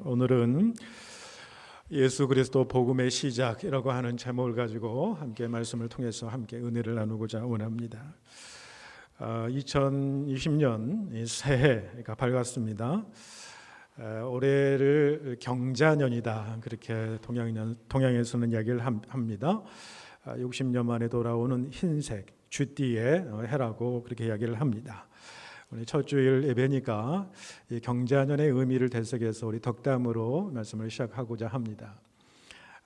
오늘은 예수 그리스도 복음의 시작이라고 하는 제목을 가지고 함께 말씀을 통해서 함께 은혜를 나누고자 원합니다. 2020년 새해가 밝았습니다. 올해를 경자년이다, 그렇게 동양에서는 이야기를 합니다. 60년 만에 돌아오는 흰색 쥐띠의 해라고 그렇게 이야기를 합니다. 오늘 첫 주일 예배니까 이 경자년의 의미를 대석해서 우리 덕담으로 말씀을 시작하고자 합니다.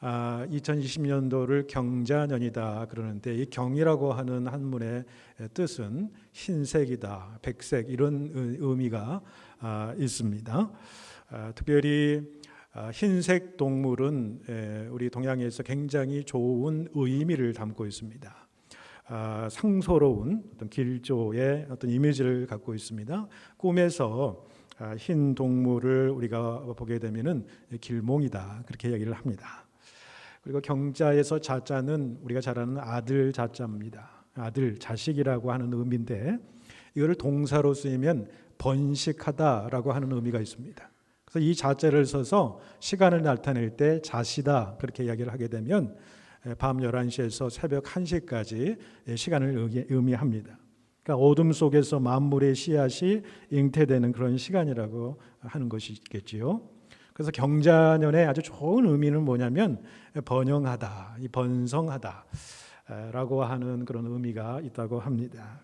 2020년도를 경자년이다 그러는데, 이 경이라고 하는 한문의 뜻은 흰색이다, 백색, 이런 의미가 있습니다. 특별히 흰색 동물은 우리 동양에서 굉장히 좋은 의미를 담고 있습니다. 상소로운 어떤 길조의 어떤 이미지를 갖고 있습니다. 꿈에서 흰 동물을 우리가 보게 되면은 길몽이다, 그렇게 이야기를 합니다. 그리고 경자에서 자자는 우리가 잘 아는 아들 자자입니다. 아들, 자식이라고 하는 의미인데, 이거를 동사로 쓰이면 번식하다라고 하는 의미가 있습니다. 그래서 이 자자를 써서 시간을 나타낼 때 자시다, 그렇게 이야기를 하게 되면 밤 11시에서 새벽 1시까지 시간을 의미합니다. 그러니까 어둠 속에서 만물의 씨앗이 잉태되는 그런 시간이라고 하는 것이겠지요. 그래서 경자년의 아주 좋은 의미는 뭐냐면 번영하다, 번성하다 라고 하는 그런 의미가 있다고 합니다.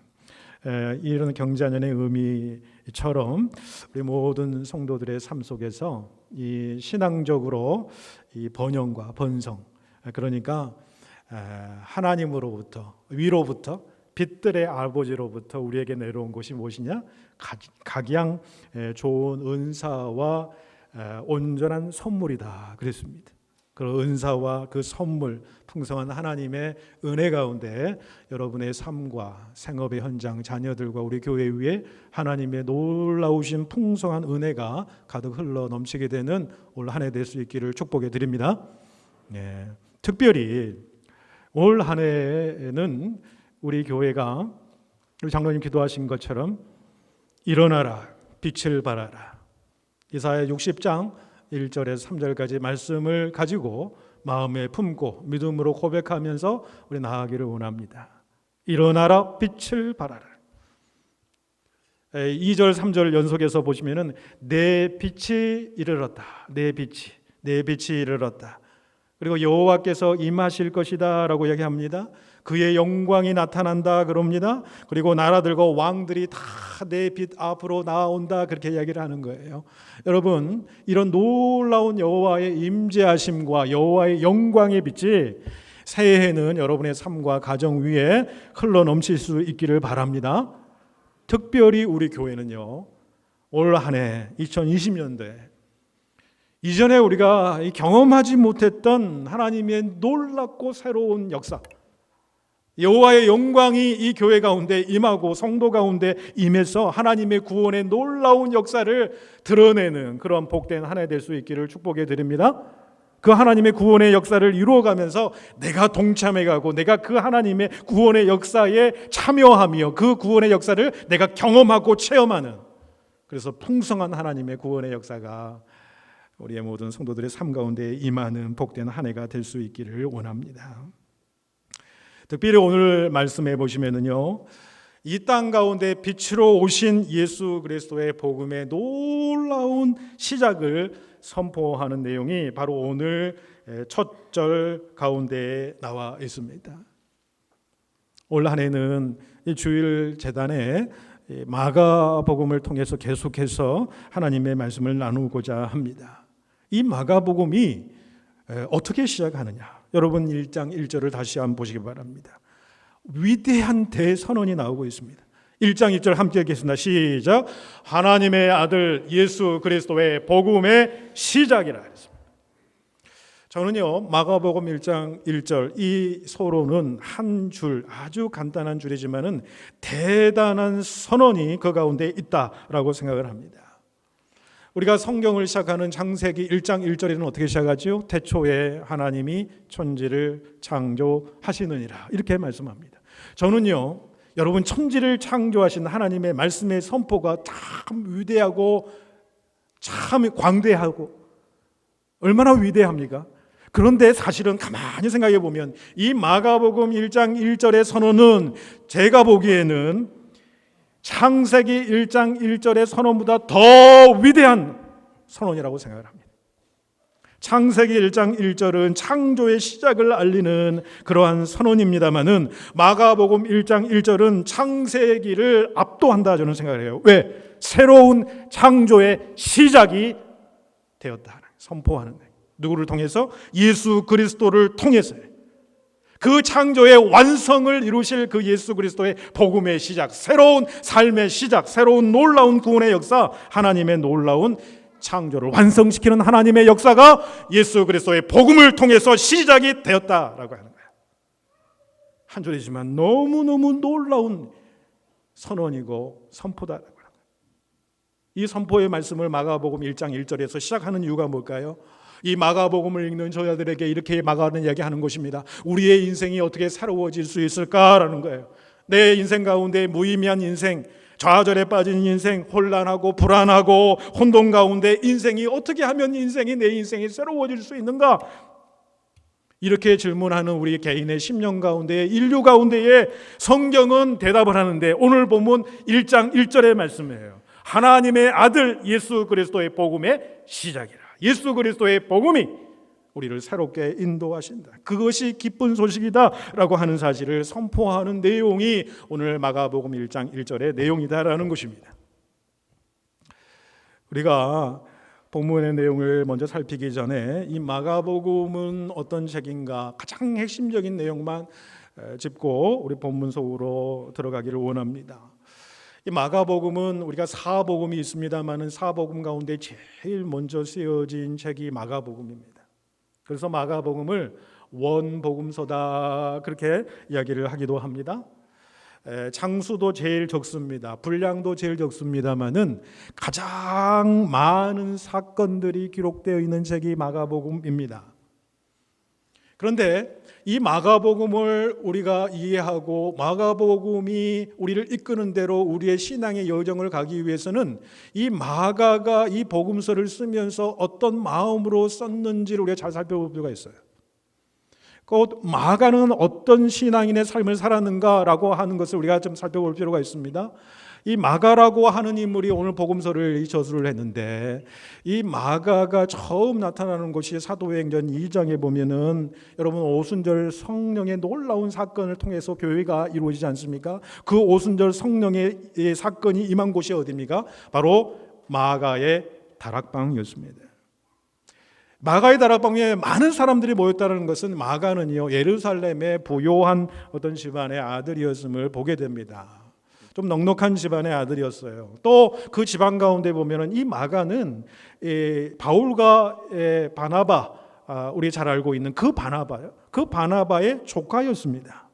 이런 경자년의 의미처럼 우리 모든 성도들의 삶 속에서 이 신앙적으로 이 번영과 번성, 그러니까 하나님으로부터, 위로부터, 빛들의 아버지로부터 우리에게 내려온 것이 무엇이냐? 각양 좋은 은사와 온전한 선물이다 그랬습니다. 그 은사와 그 선물, 풍성한 하나님의 은혜 가운데 여러분의 삶과 생업의 현장, 자녀들과 우리 교회 위에 하나님의 놀라우신 풍성한 은혜가 가득 흘러 넘치게 되는 올 한 해 될 수 있기를 축복해 드립니다. 네. 특별히 올 한 해에는 우리 교회가 우리 장로님 기도하신 것처럼 일어나라, 빛을 발하라, 이사야 60장 1절에서 3절까지 말씀을 가지고 마음에 품고 믿음으로 고백하면서 우리 나아가기를 원합니다. 일어나라, 빛을 발하라. 2절 3절 연속해서 보시면은 내 빛이 이르렀다, 내 빛이 이르렀다. 그리고 여호와께서 임하실 것이다 라고 이야기합니다. 그의 영광이 나타난다 그럽니다. 그리고 나라들과 왕들이 다 내 빛 앞으로 나온다, 그렇게 이야기를 하는 거예요. 여러분, 이런 놀라운 여호와의 임재하심과 여호와의 영광의 빛이 새해에는 여러분의 삶과 가정 위에 흘러 넘칠 수 있기를 바랍니다. 특별히 우리 교회는요, 올 한 해 2020년도에 이전에 우리가 경험하지 못했던 하나님의 놀랍고 새로운 역사, 여호와의 영광이 이 교회 가운데 임하고 성도 가운데 임해서 하나님의 구원의 놀라운 역사를 드러내는 그런 복된 한 해 될 수 있기를 축복해 드립니다. 그 하나님의 구원의 역사를 이루어가면서 내가 동참해가고 내가 그 하나님의 구원의 역사에 참여하며 그 구원의 역사를 내가 경험하고 체험하는, 그래서 풍성한 하나님의 구원의 역사가 우리의 모든 성도들의 삶 가운데 임하는 복된 한 해가 될 수 있기를 원합니다. 특별히 오늘 말씀해 보시면은요, 이 땅 가운데 빛으로 오신 예수 그리스도의 복음의 놀라운 시작을 선포하는 내용이 바로 오늘 첫 절 가운데에 나와 있습니다. 올 한 해는 이 주일 재단에 마가복음을 통해서 계속해서 하나님의 말씀을 나누고자 합니다. 이 마가복음이 어떻게 시작하느냐? 여러분 1장 1절을 다시 한번 보시기 바랍니다. 위대한 대선언이 나오고 있습니다. 1장 1절 함께 읽겠습니다. 시작. 하나님의 아들 예수 그리스도의 복음의 시작이라 했습니다. 저는요, 마가복음 1장 1절 이 서론은 한 줄, 아주 간단한 줄이지만은 대단한 선언이 그 가운데 있다라고 생각을 합니다. 우리가 성경을 시작하는 창세기 1장 1절에는 어떻게 시작하죠? 태초에 하나님이 천지를 창조하시느니라, 이렇게 말씀합니다. 저는요, 여러분, 천지를 창조하신 하나님의 말씀의 선포가 참 위대하고 참 광대하고 얼마나 위대합니까? 그런데 사실은 가만히 생각해 보면 이 마가복음 1장 1절의 선언은 제가 보기에는 창세기 1장 1절의 선언보다 더 위대한 선언이라고 생각을 합니다. 창세기 1장 1절은 창조의 시작을 알리는 그러한 선언입니다마는 마가복음 1장 1절은 창세기를 압도한다 저는 생각을 해요. 왜? 새로운 창조의 시작이 되었다 선포하는 거예요. 누구를 통해서? 예수 그리스도를 통해서요. 그 창조의 완성을 이루실 그 예수 그리스도의 복음의 시작, 새로운 삶의 시작, 새로운 놀라운 구원의 역사, 하나님의 놀라운 창조를 완성시키는 하나님의 역사가 예수 그리스도의 복음을 통해서 시작이 되었다라고 하는 거예요. 한 줄이지만 너무너무 놀라운 선언이고 선포다라고 하는 거예요. 이 선포의 말씀을 마가복음 1장 1절에서 시작하는 이유가 뭘까요? 이 마가복음을 읽는 저자들에게 이렇게 마가는 이야기하는 것입니다. 우리의 인생이 어떻게 새로워질 수 있을까라는 거예요. 내 인생 가운데 무의미한 인생, 좌절에 빠진 인생, 혼란하고 불안하고 혼돈 가운데 인생이 어떻게 하면 내 인생이 새로워질 수 있는가? 이렇게 질문하는 우리 개인의 심령 가운데, 인류 가운데에 성경은 대답을 하는데 오늘 본문 1장 1절의 말씀이에요. 하나님의 아들 예수 그리스도의 복음의 시작이라. 예수 그리스도의 복음이 우리를 새롭게 인도하신다. 그것이 기쁜 소식이다라고 하는 사실을 선포하는 내용이 오늘 마가복음 1장 1절의 내용이다라는 것입니다. 우리가 본문의 내용을 먼저 살피기 전에 이 마가복음은 어떤 책인가 가장 핵심적인 내용만 짚고 우리 본문 속으로 들어가기를 원합니다. 이 마가복음은 우리가 사복음이 있습니다마는 사복음 가운데 제일 먼저 쓰여진 책이 마가복음입니다. 그래서 마가복음을 원복음서다 그렇게 이야기를 하기도 합니다. 장수도 제일 적습니다. 분량도 제일 적습니다마는 가장 많은 사건들이 기록되어 있는 책이 마가복음입니다. 그런데 이 마가복음을 우리가 이해하고 마가복음이 우리를 이끄는 대로 우리의 신앙의 여정을 가기 위해서는 이 마가가 이 복음서를 쓰면서 어떤 마음으로 썼는지를 우리가 잘 살펴볼 필요가 있어요. 곧 마가는 어떤 신앙인의 삶을 살았는가라고 하는 것을 우리가 좀 살펴볼 필요가 있습니다. 이 마가라고 하는 인물이 오늘 복음서를 저술을 했는데 이 마가가 처음 나타나는 것이 사도행전 2장에 보면은 여러분 오순절 성령의 놀라운 사건을 통해서 교회가 이루어지지 않습니까? 그 오순절 성령의 사건이 임한 곳이 어디입니까? 바로 마가의 다락방이었습니다. 마가의 다락방에 많은 사람들이 모였다는 것은 마가는요 예루살렘의 부요한 어떤 집안의 아들이었음을 보게 됩니다. 좀 넉넉한 집안의 아들이었어요. 또 그 집안 가운데 보면은 이 마가는 바울과 바나바, 우리 잘 알고 있는 그 바나바의 조카였습니다.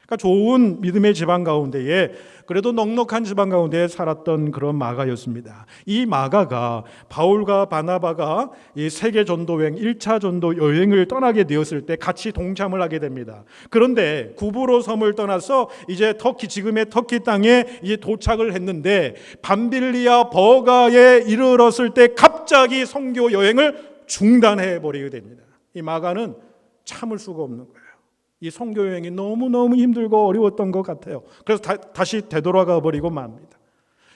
그러니까 좋은 믿음의 집안 가운데에 그래도 넉넉한 집안 가운데 살았던 그런 마가였습니다. 이 마가가 바울과 바나바가 이 세계 전도 여행 1차 전도 여행을 떠나게 되었을 때 같이 동참을 하게 됩니다. 그런데 구브로 섬을 떠나서 이제 지금의 터키 땅에 이제 도착을 했는데 밤빌리아 버가에 이르렀을 때 갑자기 선교 여행을 중단해 버리게 됩니다. 이 마가는 참을 수가 없는 거예요. 이 선교 여행이 너무너무 힘들고 어려웠던 것 같아요. 그래서 다시 되돌아가 버리고 맙니다.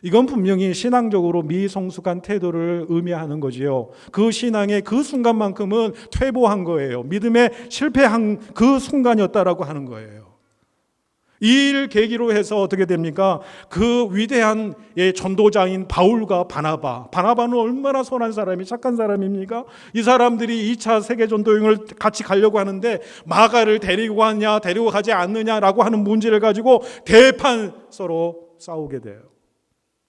이건 분명히 신앙적으로 미성숙한 태도를 의미하는 거지요. 그 신앙의 그 순간만큼은 퇴보한 거예요. 믿음에 실패한 그 순간이었다라고 하는 거예요. 이 일을 계기로 해서 어떻게 됩니까? 그 위대한 전도자인 바울과 바나바는 얼마나 선한 사람이 착한 사람입니까? 이 사람들이 2차 세계 전도여행을 같이 가려고 하는데 마가를 데리고 가냐 데리고 가지 않느냐라고 하는 문제를 가지고 대판 서로 싸우게 돼요.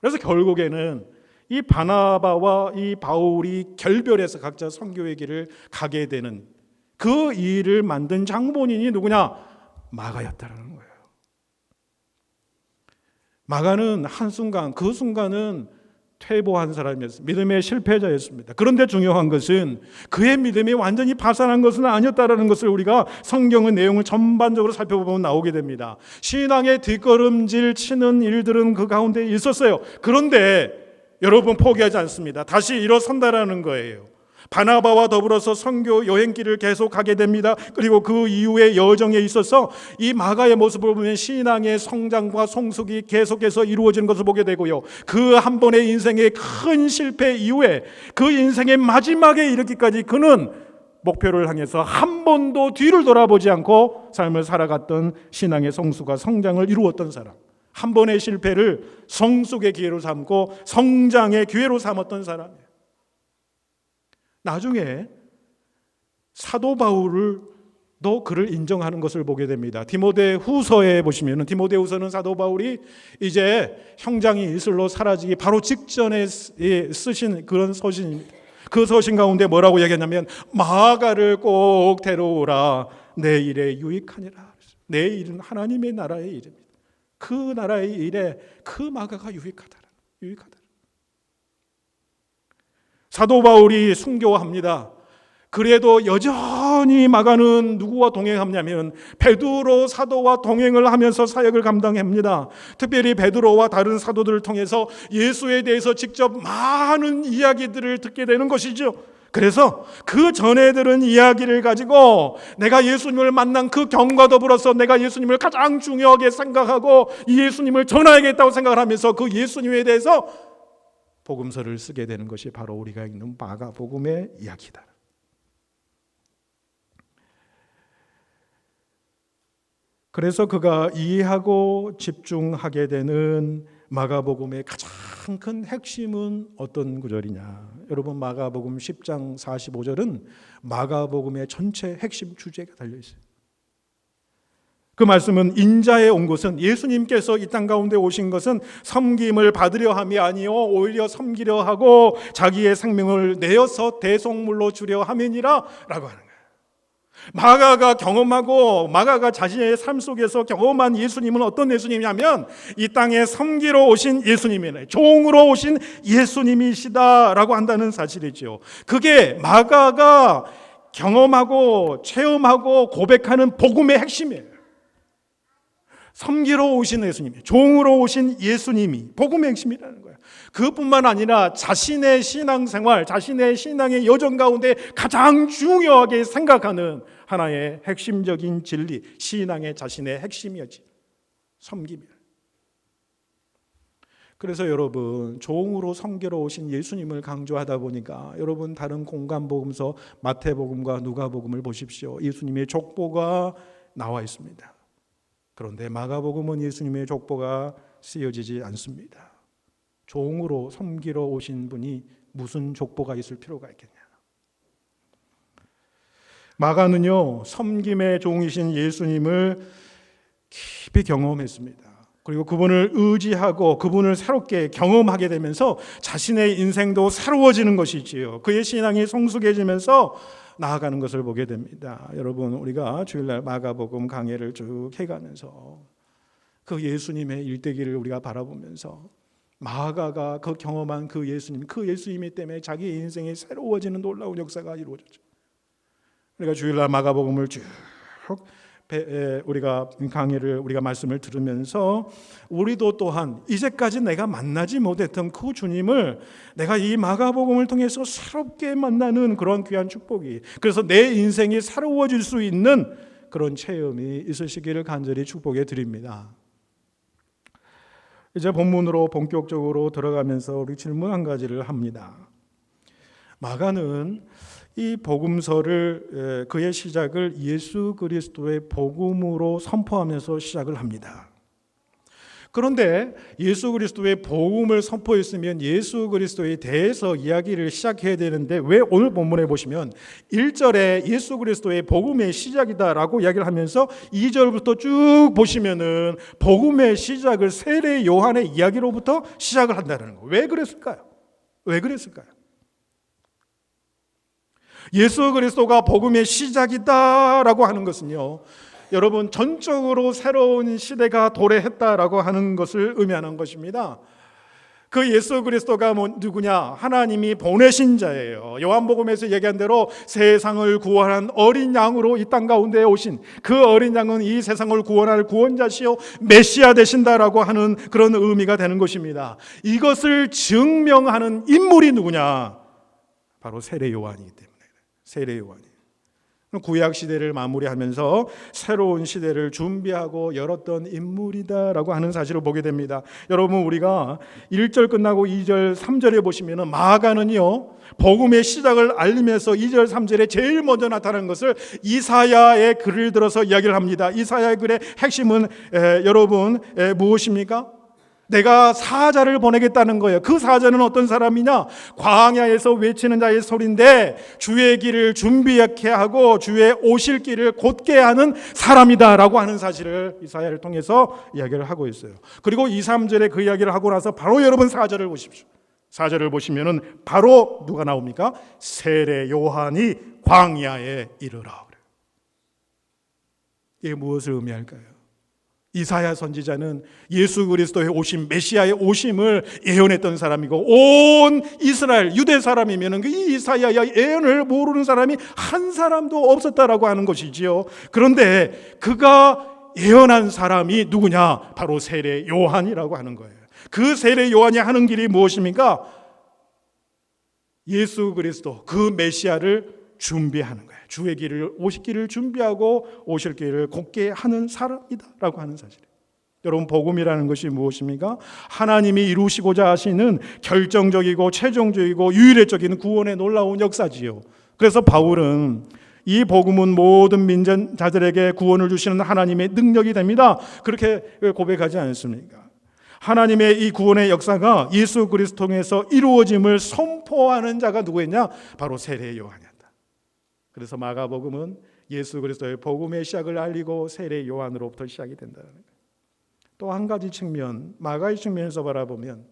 그래서 결국에는 이 바나바와 이 바울이 결별해서 각자 선교의 길을 가게 되는 그 일을 만든 장본인이 누구냐? 마가였다라는 거예요. 마가는 한순간 그 순간은 퇴보한 사람이었습니다. 믿음의 실패자였습니다. 그런데 중요한 것은 그의 믿음이 완전히 파산한 것은 아니었다라는 것을 우리가 성경의 내용을 전반적으로 살펴보면 나오게 됩니다. 신앙의 뒷걸음질 치는 일들은 그 가운데 있었어요. 그런데 여러분 포기하지 않습니다. 다시 일어선다라는 거예요. 바나바와 더불어서 선교 여행길을 계속하게 됩니다. 그리고 그 이후의 여정에 있어서 이 마가의 모습을 보면 신앙의 성장과 성숙이 계속해서 이루어지는 것을 보게 되고요. 그 한 번의 인생의 큰 실패 이후에 그 인생의 마지막에 이르기까지 그는 목표를 향해서 한 번도 뒤를 돌아보지 않고 삶을 살아갔던 신앙의 성숙과 성장을 이루었던 사람, 한 번의 실패를 성숙의 기회로 삼고 성장의 기회로 삼았던 사람이에요. 나중에 사도 바울도 그를 인정하는 것을 보게 됩니다. 디모데후서에 보시면, 디모데후서는 사도 바울이 이제 형장이 이슬로 사라지기 바로 직전에 쓰신 그런 서신입니다. 그 서신 가운데 뭐라고 얘기하냐면 마가를 꼭 데려오라, 내 일에 유익하니라. 내 일은 하나님의 나라의 일입니다. 그 나라의 일에 그 마가가 유익하다. 사도 바울이 순교합니다. 그래도 여전히 마가는 누구와 동행하냐면 베드로 사도와 동행을 하면서 사역을 감당합니다. 특별히 베드로와 다른 사도들을 통해서 예수에 대해서 직접 많은 이야기들을 듣게 되는 것이죠. 그래서 그 전에 들은 이야기를 가지고 내가 예수님을 만난 그 경과 더불어서 내가 예수님을 가장 중요하게 생각하고 이 예수님을 전하야겠다고 생각을 하면서 그 예수님에 대해서 복음서를 쓰게 되는 것이 바로 우리가 읽는 마가복음의 이야기다. 그래서 그가 이해하고 집중하게 되는 마가복음의 가장 큰 핵심은 어떤 구절이냐? 여러분, 마가복음 10장 45절은 마가복음의 전체 핵심 주제가 달려있어요. 그 말씀은 인자에 온 것은, 예수님께서 이 땅 가운데 오신 것은 섬김을 받으려 함이 아니요 오히려 섬기려 하고 자기의 생명을 내어서 대속물로 주려 함이니라 라고 하는 거예요. 마가가 경험하고 마가가 자신의 삶 속에서 경험한 예수님은 어떤 예수님이냐면 이 땅에 섬기러 오신 예수님이네, 종으로 오신 예수님이시다라고 한다는 사실이죠. 그게 마가가 경험하고 체험하고 고백하는 복음의 핵심이에요. 섬기러 오신 예수님이, 종으로 오신 예수님이 복음의 핵심이라는 거예요. 그뿐만 아니라 자신의 신앙생활, 자신의 신앙의 여정 가운데 가장 중요하게 생각하는 하나의 핵심적인 진리, 신앙의 자신의 핵심이었지, 섬김이에요. 그래서 여러분, 종으로 섬기러 오신 예수님을 강조하다 보니까 여러분 다른 공간복음서 마태복음과 누가복음을 보십시오. 예수님의 족보가 나와 있습니다. 그런데 마가복음은 예수님의 족보가 쓰여지지 않습니다. 종으로 섬기러 오신 분이 무슨 족보가 있을 필요가 있겠냐. 마가는요, 섬김의 종이신 예수님을 깊이 경험했습니다. 그리고 그분을 의지하고 그분을 새롭게 경험하게 되면서 자신의 인생도 새로워지는 것이지요. 그의 신앙이 성숙해지면서 나아가는 것을 보게 됩니다. 여러분, 우리가 주일날 마가복음 강해를 쭉 해가면서 그 예수님의 일대기를 우리가 바라보면서 마가가 그 경험한 그 예수님이 때문에 자기 인생이 새로워지는 놀라운 역사가 이루어졌죠. 우리가 주일날 마가복음을 쭉 우리가 강의를, 우리가 말씀을 들으면서 우리도 또한 이제까지 내가 만나지 못했던 그 주님을 내가 이 마가복음을 통해서 새롭게 만나는 그런 귀한 축복이, 그래서 내 인생이 새로워질 수 있는 그런 체험이 있으시기를 간절히 축복해 드립니다. 이제 본문으로 본격적으로 들어가면서 우리 질문 한 가지를 합니다. 마가는 이 복음서를, 그의 시작을 예수 그리스도의 복음으로 선포하면서 시작을 합니다. 그런데 예수 그리스도의 복음을 선포했으면 예수 그리스도에 대해서 이야기를 시작해야 되는데 왜 오늘 본문에 보시면 1절에 예수 그리스도의 복음의 시작이다라고 이야기를 하면서 2절부터 쭉 보시면은 복음의 시작을 세례 요한의 이야기로부터 시작을 한다는 거예요. 왜 그랬을까요? 예수 그리스도가 복음의 시작이다라고 하는 것은요, 여러분 전적으로 새로운 시대가 도래했다라고 하는 것을 의미하는 것입니다. 그 예수 그리스도가 누구냐? 하나님이 보내신 자예요. 요한복음에서 얘기한 대로 세상을 구원한 어린 양으로 이 땅 가운데 오신 그 어린 양은 이 세상을 구원할 구원자시요 메시아 되신다라고 하는 그런 의미가 되는 것입니다. 이것을 증명하는 인물이 누구냐? 바로 세례 요한이기 때문에. 세례 요한이 구약 시대를 마무리하면서 새로운 시대를 준비하고 열었던 인물이다라고 하는 사실을 보게 됩니다. 여러분, 우리가 1절 끝나고 2절 3절에 보시면은 마가는요 복음의 시작을 알리면서 2절 3절에 제일 먼저 나타나는 것을 이사야의 글을 들어서 이야기를 합니다. 이사야의 글의 핵심은 여러분 무엇입니까? 내가 사자를 보내겠다는 거예요. 그 사자는 어떤 사람이냐? 광야에서 외치는 자의 소리인데 주의 길을 준비하게 하고 주의 오실 길을 곧게 하는 사람이다라고 하는 사실을 이사야를 통해서 이야기를 하고 있어요. 그리고 2, 3절에 그 이야기를 하고 나서 바로 여러분 4절을 보십시오. 4절을 보시면은 바로 누가 나옵니까? 세례 요한이 광야에 이르라. 이게 무엇을 의미할까요? 이사야 선지자는 예수 그리스도의 오심, 메시아의 오심을 예언했던 사람이고 온 이스라엘 유대 사람이면 이 이사야의 예언을 모르는 사람이 한 사람도 없었다라고 하는 것이지요. 그런데 그가 예언한 사람이 누구냐? 바로 세례 요한이라고 하는 거예요. 그 세례 요한이 하는 길이 무엇입니까? 예수 그리스도 그 메시아를 준비하는 거예요. 주의 길을 오실 길을 준비하고 오실 길을 곧게 하는 사람이다라고 하는 사실. 여러분, 복음이라는 것이 무엇입니까? 하나님이 이루시고자 하시는 결정적이고 최종적이고 유일적인 구원의 놀라운 역사지요. 그래서 바울은 이 복음은 모든 민자들에게 구원을 주시는 하나님의 능력이 됩니다. 그렇게 고백하지 않습니까? 하나님의 이 구원의 역사가 예수 그리스도 통해서 이루어짐을 선포하는 자가 누구였냐? 바로 세례 요한이었다. 그래서 마가복음은 예수 그리스도의 복음의 시작을 알리고 세례 요한으로부터 시작이 된다는 거예요. 또 한 가지 측면, 마가의 측면에서 바라보면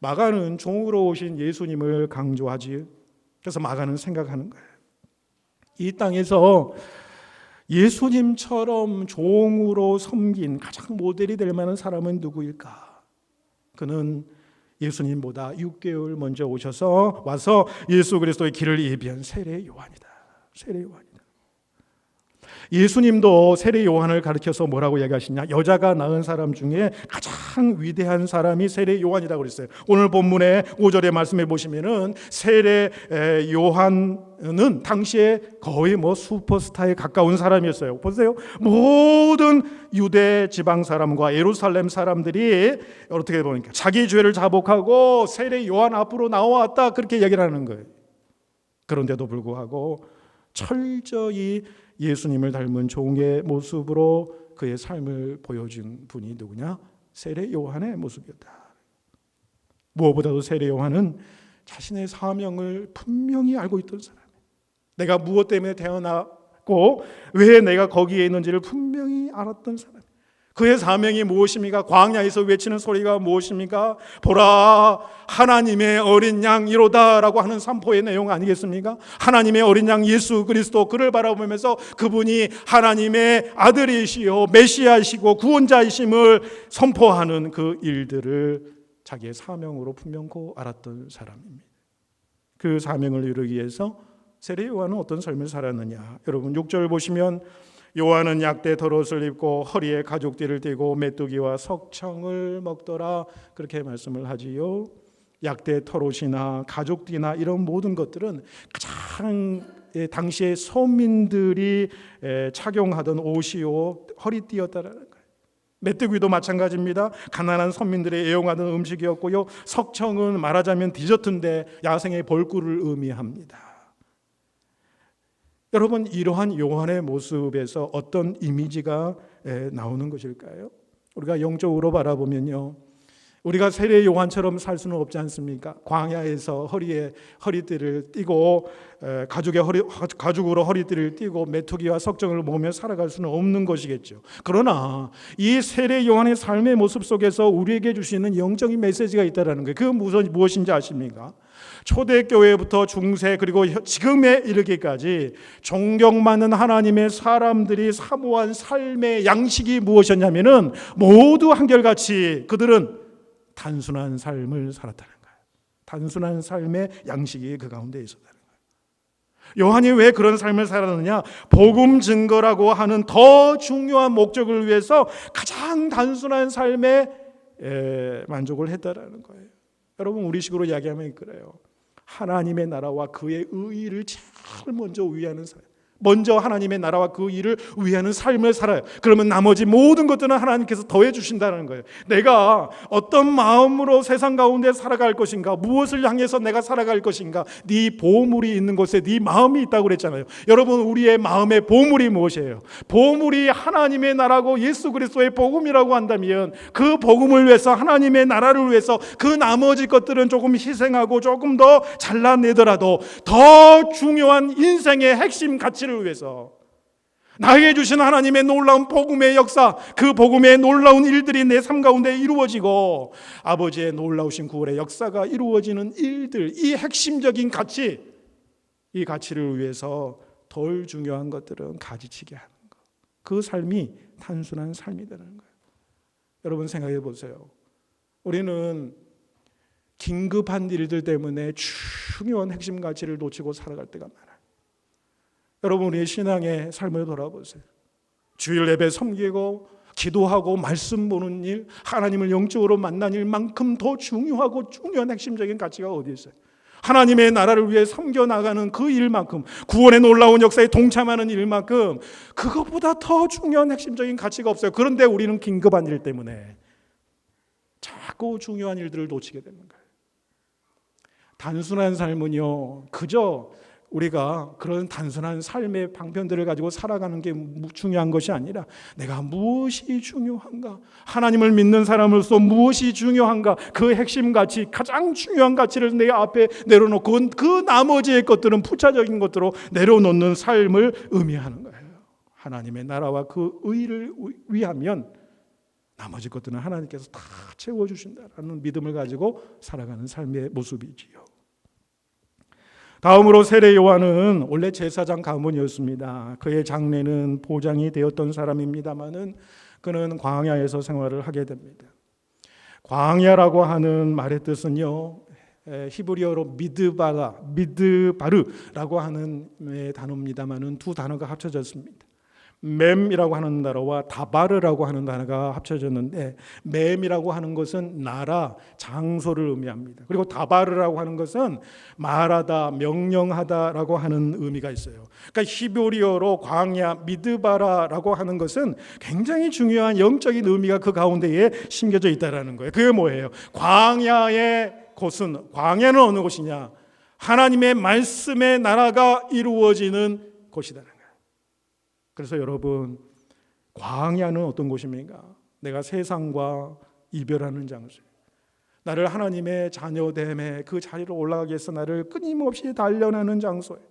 마가는 종으로 오신 예수님을 강조하지. 그래서 마가는 생각하는 거예요. 이 땅에서 예수님처럼 종으로 섬긴 가장 모델이 될 만한 사람은 누구일까? 그는 예수님보다 6개월 먼저 오셔서 와서 예수 그리스도의 길을 예비한 세례 요한이다. 세례 요한이다. 예수님도 세례 요한을 가르쳐서 뭐라고 얘기하시냐? 여자가 낳은 사람 중에 가장 위대한 사람이 세례 요한이라고 그랬어요. 오늘 본문의 5절의 말씀에 보시면은 세례 요한은 당시에 거의 슈퍼스타에 가까운 사람이었어요. 보세요. 모든 유대 지방 사람과 예루살렘 사람들이 어떻게 보니까 자기 죄를 자복하고 세례 요한 앞으로 나왔다 그렇게 얘기를 하는 거예요. 그런데도 불구하고 철저히 예수님을 닮은 종의 모습으로 그의 삶을 보여준 분이 누구냐? 세례 요한의 모습이었다. 무엇보다도 세례 요한은 자신의 사명을 분명히 알고 있던 사람이에요. 내가 무엇 때문에 태어났고 왜 내가 거기에 있는지를 분명히 알았던 사람이에요. 그의 사명이 무엇입니까? 광야에서 외치는 소리가 무엇입니까? 보라, 하나님의 어린 양이로다 라고 하는 선포의 내용 아니겠습니까? 하나님의 어린 양 예수 그리스도, 그를 바라보면서 그분이 하나님의 아들이시요 메시아이시고 구원자이심을 선포하는 그 일들을 자기의 사명으로 분명코 알았던 사람입니다. 그 사명을 이루기 위해서 세례 요한은 어떤 삶을 살았느냐? 여러분 6절 보시면 요한은 약대 털옷을 입고 허리에 가죽띠를 띠고 메뚜기와 석청을 먹더라 그렇게 말씀을 하지요. 약대 털옷이나 가죽띠나 이런 모든 것들은 가장 당시의 서민들이 착용하던 옷이요 허리띠였다라는 거예요. 메뚜기도 마찬가지입니다. 가난한 서민들이 애용하던 음식이었고요. 석청은 말하자면 디저트인데 야생의 벌꿀을 의미합니다. 여러분, 이러한 요한의 모습에서 어떤 이미지가 나오는 것일까요? 우리가 영적으로 바라보면요, 우리가 세례 요한처럼 살 수는 없지 않습니까? 광야에서 허리에 허리띠를 띠고 가죽으로 허리띠를 띠고 메뚜기와 석정을 먹으며 살아갈 수는 없는 것이겠죠. 그러나 이 세례 요한의 삶의 모습 속에서 우리에게 주시는 영적인 메시지가 있다는 거예요. 그건 무엇인지 아십니까? 초대교회부터 중세 그리고 지금에 이르기까지 존경받는 하나님의 사람들이 사모한 삶의 양식이 무엇이었냐면은 모두 한결같이 그들은 단순한 삶을 살았다는 거예요. 단순한 삶의 양식이 그 가운데 있었다는 거예요. 요한이 왜 그런 삶을 살았느냐? 복음 증거라고 하는 더 중요한 목적을 위해서 가장 단순한 삶에 만족을 했다라는 거예요. 여러분, 우리식으로 이야기하면 그래요. 하나님의 나라와 그의 의의를 제일 먼저 위하는 사람, 먼저 하나님의 나라와 그 일을 위하는 삶을 살아요. 그러면 나머지 모든 것들은 하나님께서 더해 주신다는 거예요. 내가 어떤 마음으로 세상 가운데 살아갈 것인가, 무엇을 향해서 내가 살아갈 것인가, 네 보물이 있는 곳에 네 마음이 있다고 그랬잖아요. 여러분, 우리의 마음의 보물이 무엇이에요? 보물이 하나님의 나라고 예수 그리스도의 복음이라고 한다면 그 복음을 위해서, 하나님의 나라를 위해서 그 나머지 것들은 조금 희생하고 조금 더 잘라내더라도 더 중요한 인생의 핵심 가치를 위해서, 나에게 주신 하나님의 놀라운 복음의 역사, 그 복음의 놀라운 일들이 내 삶 가운데 이루어지고 아버지의 놀라우신 구원의 역사가 이루어지는 일들, 이 핵심적인 가치, 이 가치를 위해서 덜 중요한 것들은 가지치게 하는 것, 그 삶이 단순한 삶이라는 거예요. 여러분 생각해 보세요. 우리는 긴급한 일들 때문에 중요한 핵심 가치를 놓치고 살아갈 때가 많아요. 여러분, 우리의 신앙의 삶을 돌아보세요. 주일 예배 섬기고 기도하고 말씀 보는 일, 하나님을 영적으로 만난 일만큼 더 중요하고 중요한 핵심적인 가치가 어디 있어요? 하나님의 나라를 위해 섬겨나가는 그 일만큼, 구원의 놀라운 역사에 동참하는 일만큼 그것보다 더 중요한 핵심적인 가치가 없어요. 그런데 우리는 긴급한 일 때문에 자꾸 중요한 일들을 놓치게 되는 거예요. 단순한 삶은요, 그저 우리가 그런 단순한 삶의 방편들을 가지고 살아가는 게 중요한 것이 아니라 내가 무엇이 중요한가, 하나님을 믿는 사람으로서 무엇이 중요한가, 그 핵심 가치, 가장 중요한 가치를 내 앞에 내려놓고 그 나머지의 것들은 부차적인 것들로 내려놓는 삶을 의미하는 거예요. 하나님의 나라와 그 의를 위하면 나머지 것들은 하나님께서 다 채워주신다라는 믿음을 가지고 살아가는 삶의 모습이지요. 다음으로 세례 요한은 원래 제사장 가문이었습니다. 그의 장래는 보장이 되었던 사람입니다마는 그는 광야에서 생활을 하게 됩니다. 광야라고 하는 말의 뜻은요, 히브리어로 미드바르라고 하는 단어입니다마는 두 단어가 합쳐졌습니다. 맴이라고 하는 단어와 다바르라고 하는 단어가 합쳐졌는데, 맴이라고 하는 것은 나라, 장소를 의미합니다. 그리고 다바르라고 하는 것은 말하다, 명령하다라고 하는 의미가 있어요. 그러니까 히브리어로 광야, 미드바라라고 하는 것은 굉장히 중요한 영적인 의미가 그 가운데에 심겨져 있다라는 거예요. 그게 뭐예요? 광야의 곳은, 광야는 어느 곳이냐? 하나님의 말씀의 나라가 이루어지는 곳이다. 그래서 여러분, 광야는 어떤 곳입니까? 내가 세상과 이별하는 장소, 나를 하나님의 자녀됨의 그 자리로 올라가기 위해서 나를 끊임없이 단련하는 장소예요.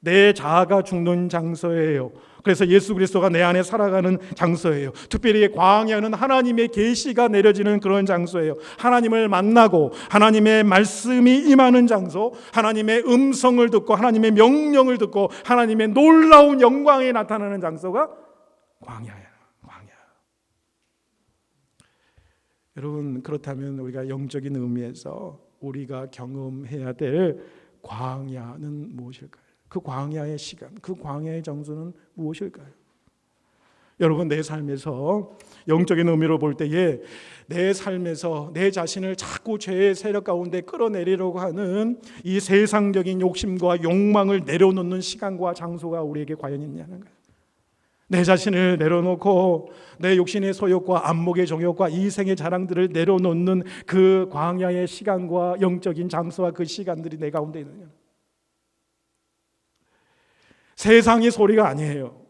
내 자아가 죽는 장소예요. 그래서 예수 그리스도가 내 안에 살아가는 장소예요. 특별히 광야는 하나님의 계시가 내려지는 그런 장소예요. 하나님을 만나고 하나님의 말씀이 임하는 장소, 하나님의 음성을 듣고 하나님의 명령을 듣고 하나님의 놀라운 영광이 나타나는 장소가 광야예요. 광야. 여러분, 그렇다면 우리가 영적인 의미에서 우리가 경험해야 될 광야는 무엇일까요? 그 광야의 시간, 그 광야의 장소는 무엇일까요? 여러분, 내 삶에서 영적인 의미로 볼 때에 내 삶에서 내 자신을 자꾸 죄의 세력 가운데 끌어내리려고 하는 이 세상적인 욕심과 욕망을 내려놓는 시간과 장소가 우리에게 과연 있냐는 거예요. 내 자신을 내려놓고 내 욕심의 소욕과 안목의 정욕과 이생의 자랑들을 내려놓는 그 광야의 시간과 영적인 장소와 그 시간들이 내 가운데 있느냐. 세상의 소리가 아니에요.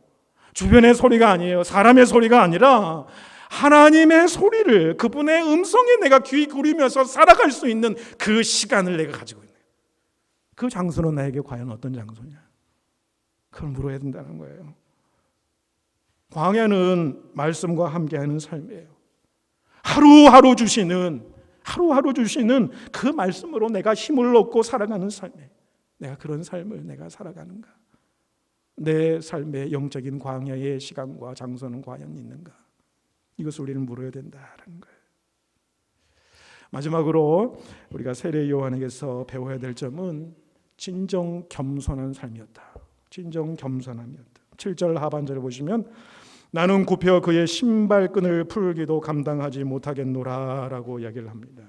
주변의 소리가 아니에요. 사람의 소리가 아니라 하나님의 소리를, 그분의 음성에 내가 귀 기울이면서 살아갈 수 있는 그 시간을 내가 가지고 있는 거예요. 그 장소는 나에게 과연 어떤 장소냐? 그걸 물어야 된다는 거예요. 광야는 말씀과 함께하는 삶이에요. 하루하루 주시는 그 말씀으로 내가 힘을 얻고 살아가는 삶이에요. 내가 그런 삶을 내가 살아가는가? 내 삶의 영적인 광야의 시간과 장소는 과연 있는가? 이것을 우리는 물어야 된다는 거예요. 마지막으로 우리가 세례 요한에게서 배워야 될 점은 진정 겸손한 삶이었다. 진정 겸손함이었다. 7절 하반절을 보시면 나는 굽혀 그의 신발끈을 풀기도 감당하지 못하겠노라 라고 이야기를 합니다.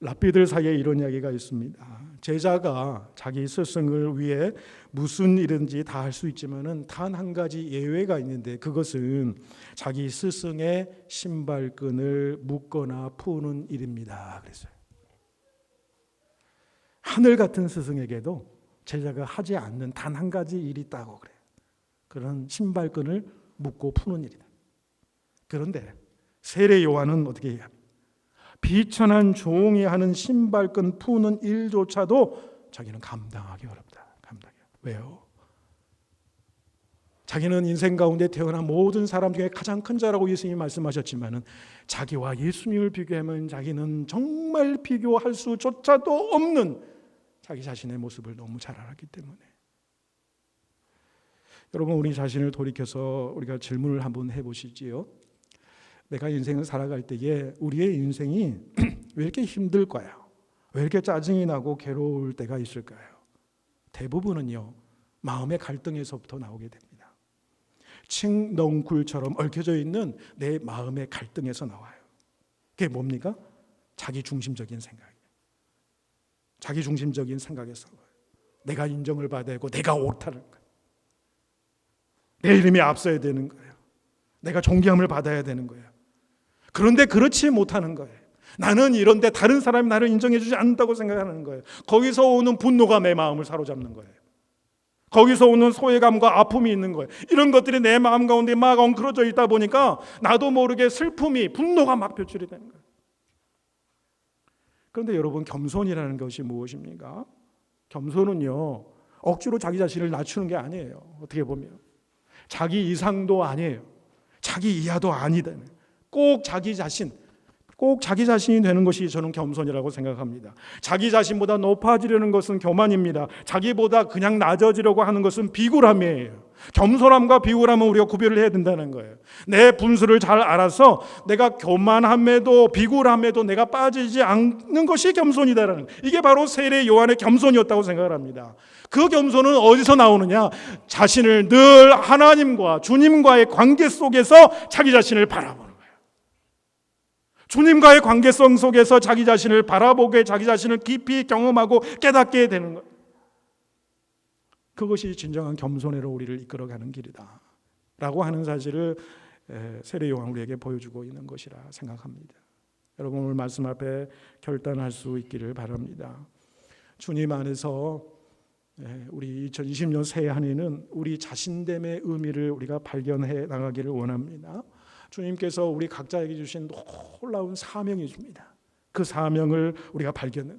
랍비들 사이에 이런 이야기가 있습니다. 제자가 자기 스승을 위해 무슨 일인지 다 할 수 있지만은 단 한 가지 예외가 있는데, 그것은 자기 스승의 신발끈을 묶거나 푸는 일입니다. 그랬어요. 하늘 같은 스승에게도 제자가 하지 않는 단 한 가지 일이 있다고 그래요. 그런 신발끈을 묶고 푸는 일이다. 그런데 세례 요한은 어떻게 해야 합니까? 비천한 종이 하는 신발끈 푸는 일조차도 자기는 감당하기 어렵다. 왜요? 자기는 인생 가운데 태어난 모든 사람 중에 가장 큰 자라고 예수님이 말씀하셨지만은 자기와 예수님을 비교하면 자기는 정말 비교할 수조차도 없는 자기 자신의 모습을 너무 잘 알았기 때문에. 여러분, 우리 자신을 돌이켜서 우리가 질문을 한번 해보시지요. 내가 인생을 살아갈 때에 우리의 인생이 왜 이렇게 힘들까요? 왜 이렇게 짜증이 나고 괴로울 때가 있을까요? 대부분은요, 마음의 갈등에서부터 나오게 됩니다. 칡넝쿨처럼 얽혀져 있는 내 마음의 갈등에서 나와요. 그게 뭡니까? 자기중심적인 생각이에요. 자기중심적인 생각에서 내가 인정을 받아야 하고 내가 옳다는 거예요. 내 이름이 앞서야 되는 거예요. 내가 존경함을 받아야 되는 거예요. 그런데 그렇지 못하는 거예요. 나는 이런데 다른 사람이 나를 인정해 주지 않는다고 생각하는 거예요. 거기서 오는 분노가 내 마음을 사로잡는 거예요. 거기서 오는 소외감과 아픔이 있는 거예요. 이런 것들이 내 마음 가운데 막 엉클어져 있다 보니까 나도 모르게 슬픔이, 분노가 막 표출이 되는 거예요. 그런데 여러분, 겸손이라는 것이 무엇입니까? 겸손은요, 억지로 자기 자신을 낮추는 게 아니에요. 어떻게 보면 자기 이상도 아니에요. 자기 이하도 아니다. 꼭 자기 자신이 되는 것이 저는 겸손이라고 생각합니다. 자기 자신보다 높아지려는 것은 교만입니다. 자기보다 그냥 낮아지려고 하는 것은 비굴함이에요. 겸손함과 비굴함은 우리가 구별을 해야 된다는 거예요. 내 분수를 잘 알아서 내가 교만함에도 비굴함에도 내가 빠지지 않는 것이 겸손이다라는 거예요. 이게 바로 세례 요한의 겸손이었다고 생각을 합니다. 그 겸손은 어디서 나오느냐? 자신을 늘 하나님과 주님과의 관계 속에서 자기 자신을 바라보는 거예요. 주님과의 관계성 속에서 자기 자신을 바라보게, 자기 자신을 깊이 경험하고 깨닫게 되는 거예요. 그것이 진정한 겸손으로 우리를 이끌어가는 길이다 라고 하는 사실을 세례 요한 우리에게 보여주고 있는 것이라 생각합니다. 여러분, 오늘 말씀 앞에 결단할 수 있기를 바랍니다. 주님 안에서 우리 2020년 새해 한 해는 우리 자신됨의 의미를 우리가 발견해 나가기를 원합니다. 주님께서 우리 각자에게 주신 놀라운 사명이 있습니다. 그 사명을 우리가 발견해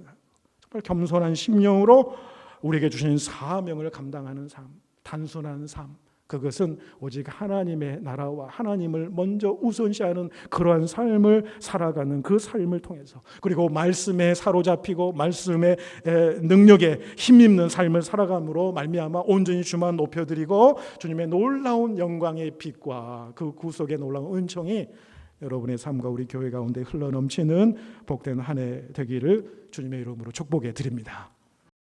정말 겸손한 심령으로 우리에게 주신 사명을 감당하는 삶, 단순한 삶, 그것은 오직 하나님의 나라와 하나님을 먼저 우선시하는 그러한 삶을 살아가는 그 삶을 통해서, 그리고 말씀에 사로잡히고 말씀의 능력에 힘입는 삶을 살아감으로 말미암아 온전히 주만 높여드리고 주님의 놀라운 영광의 빛과 그 구속의 놀라운 은총이 여러분의 삶과 우리 교회 가운데 흘러넘치는 복된 한 해 되기를 주님의 이름으로 축복해 드립니다.